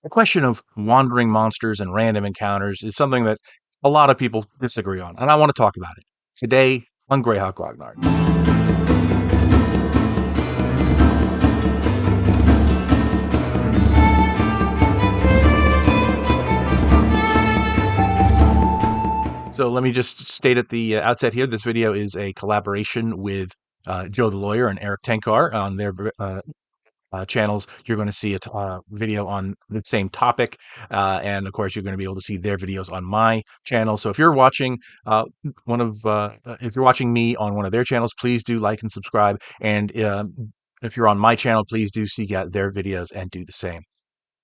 The question of wandering monsters and random encounters is something that a lot of people disagree on, and I want to talk about it today on Greyhawk Grognard. So let me just state at the outset here, this video is a collaboration with Joe the Lawyer and Eric Tenkar on their channels. You're going to see a video on the same topic, and of course, you're going to be able to see their videos on my channel. So if you're watching if you're watching me on one of their channels, please do like and subscribe. And if you're on my channel, please do seek out their videos and do the same.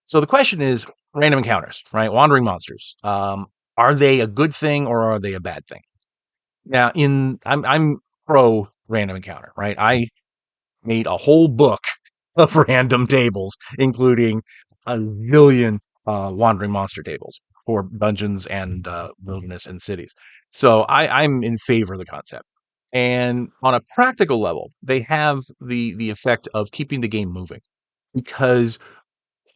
So the question is random encounters, right? Wandering monsters. Are they a good thing or are they a bad thing? Now, I'm pro random encounter, right? I made a whole book of random tables, including a million wandering monster tables for dungeons and wilderness and cities. So I'm in favor of the concept. And on a practical level, they have the effect of keeping the game moving because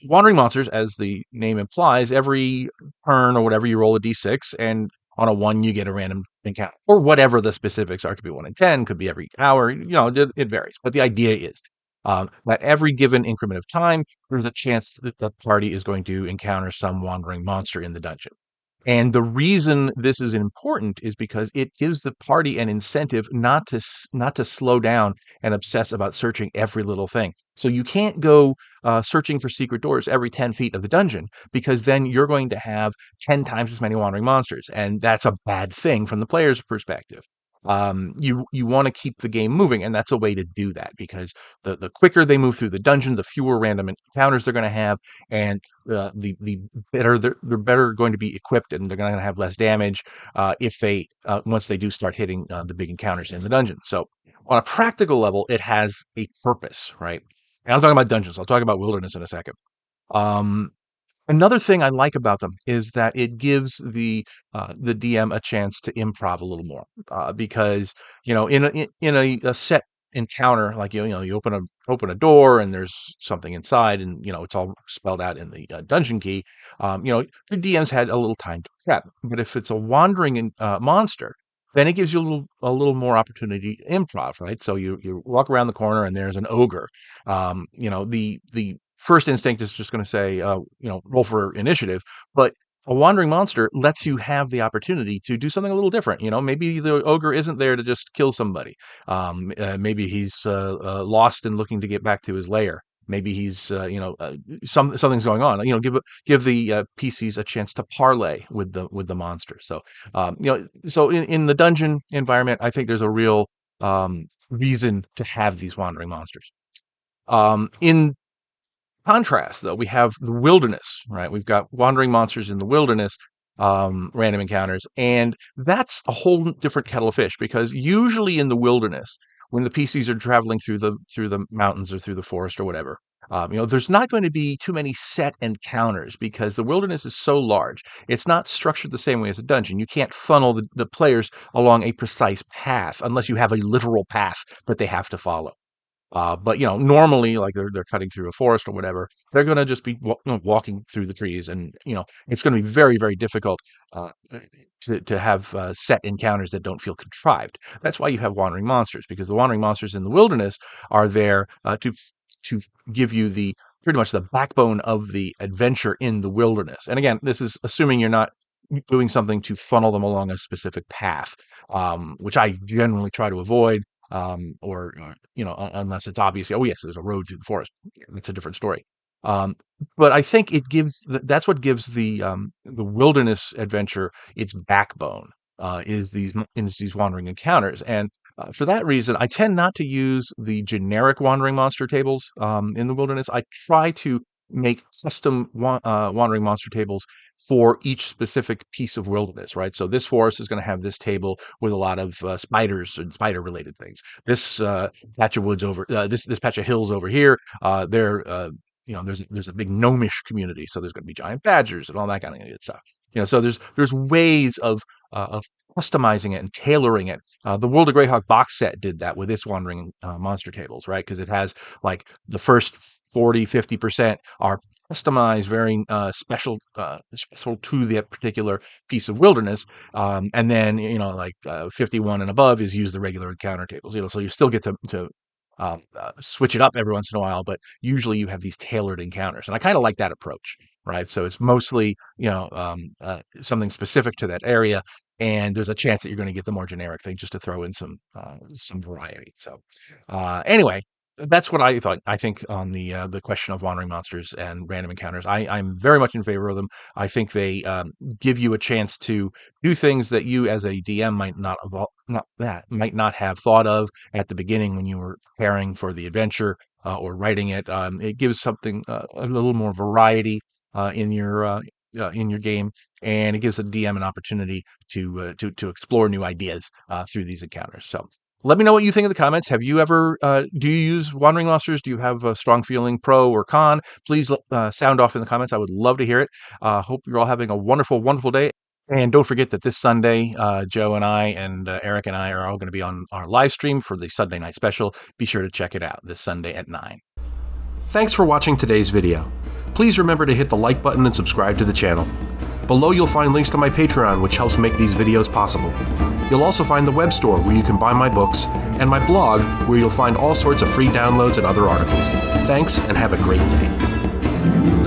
wandering monsters, as the name implies, every turn or whatever you roll a d6, and on a 1 you get a random encounter, or whatever the specifics are. Could be 1 in 10, could be every hour. It varies. But the idea is that every given increment of time, there's a chance that the party is going to encounter some wandering monster in the dungeon. And the reason this is important is because it gives the party an incentive not to slow down and obsess about searching every little thing. So you can't go searching for secret doors every 10 feet of the dungeon, because then you're going to have 10 times as many wandering monsters, and that's a bad thing from the player's perspective. You want to keep the game moving, and that's a way to do that, because the quicker they move through the dungeon, the fewer random encounters they're going to have, and the better they're better going to be equipped, and they're going to have less damage if they once they do start hitting the big encounters in the dungeon. So on a practical level, it has a purpose, right? And I'm talking about dungeons. I'll talk about wilderness in a second. Um, Another thing I like about them is that it gives the DM a chance to improv a little more, because in a set encounter, like you open a door and there's something inside, and it's all spelled out in the dungeon key. The DM's had a little time to prep, but if it's a wandering monster, then it gives you a little more opportunity to improv, right? So you walk around the corner and there's an ogre. The first instinct is just going to say, roll for initiative, but a wandering monster lets you have the opportunity to do something a little different. Maybe the ogre isn't there to just kill somebody. Maybe he's lost and looking to get back to his lair. Maybe he's, something's going on. Give the PCs a chance to parlay with the monster. So, so in the dungeon environment, I think there's a real reason to have these wandering monsters. In contrast, though, we have the wilderness, right? We've got wandering monsters in the wilderness, random encounters, and that's a whole different kettle of fish, because usually in the wilderness, when the PCs are traveling through the mountains or through the forest or whatever, there's not going to be too many set encounters, because the wilderness is so large. It's not structured the same way as a dungeon. You can't funnel the players along a precise path unless you have a literal path that they have to follow. But normally, like they're cutting through a forest or whatever, they're going to just be walking through the trees, and it's going to be very, very difficult uh, to have set encounters that don't feel contrived. That's why you have wandering monsters, because the wandering monsters in the wilderness are there to give you the pretty much the backbone of the adventure in the wilderness. And again, this is assuming you're not doing something to funnel them along a specific path, which I generally try to avoid, unless it's obvious. Oh, yes, there's a road through the forest. That's a different story. Um, but I think that's what gives the wilderness adventure its backbone, is these wandering encounters. And for that reason, I tend not to use the generic wandering monster tables in the wilderness. I try to make custom wandering monster tables for each specific piece of wilderness, right? So this forest is going to have this table with a lot of spiders and spider related things. This patch of woods this patch of hills over here, there's a big gnomish community, so there's going to be giant badgers and all that kind of good stuff. So there's ways of customizing it and tailoring it. The World of Greyhawk box set did that with its wandering monster tables, right? Because it has like the first 40, 50% are customized, very special to that particular piece of wilderness. And then, 51 and above is use the regular encounter tables. So you still get to switch it up every once in a while, but usually you have these tailored encounters, and I kind of like that approach, right? So it's mostly something specific to that area, and there's a chance that you're going to get the more generic thing just to throw in some variety. So anyway, that's what I thought. I think on the question of wandering monsters and random encounters, I'm very much in favor of them. I think they give you a chance to do things that you as a DM might not have thought of at the beginning when you were preparing for the adventure or writing it. It gives something a little more variety in your game, and it gives the DM an opportunity to explore new ideas through these encounters. So let me know what you think in the comments. Have you ever do you use wandering monsters? Do you have a strong feeling, pro or con? Please sound off in the comments. I would love to hear it. Hope you're all having a wonderful, wonderful day. And don't forget that this Sunday, Joe and I and Eric and I are all going to be on our live stream for the Sunday night special. Be sure to check it out this Sunday at 9. Thanks for watching today's video. Please remember to hit the like button and subscribe to the channel. Below you'll find links to my Patreon, which helps make these videos possible. You'll also find the web store where you can buy my books, and my blog where you'll find all sorts of free downloads and other articles. Thanks, and have a great day.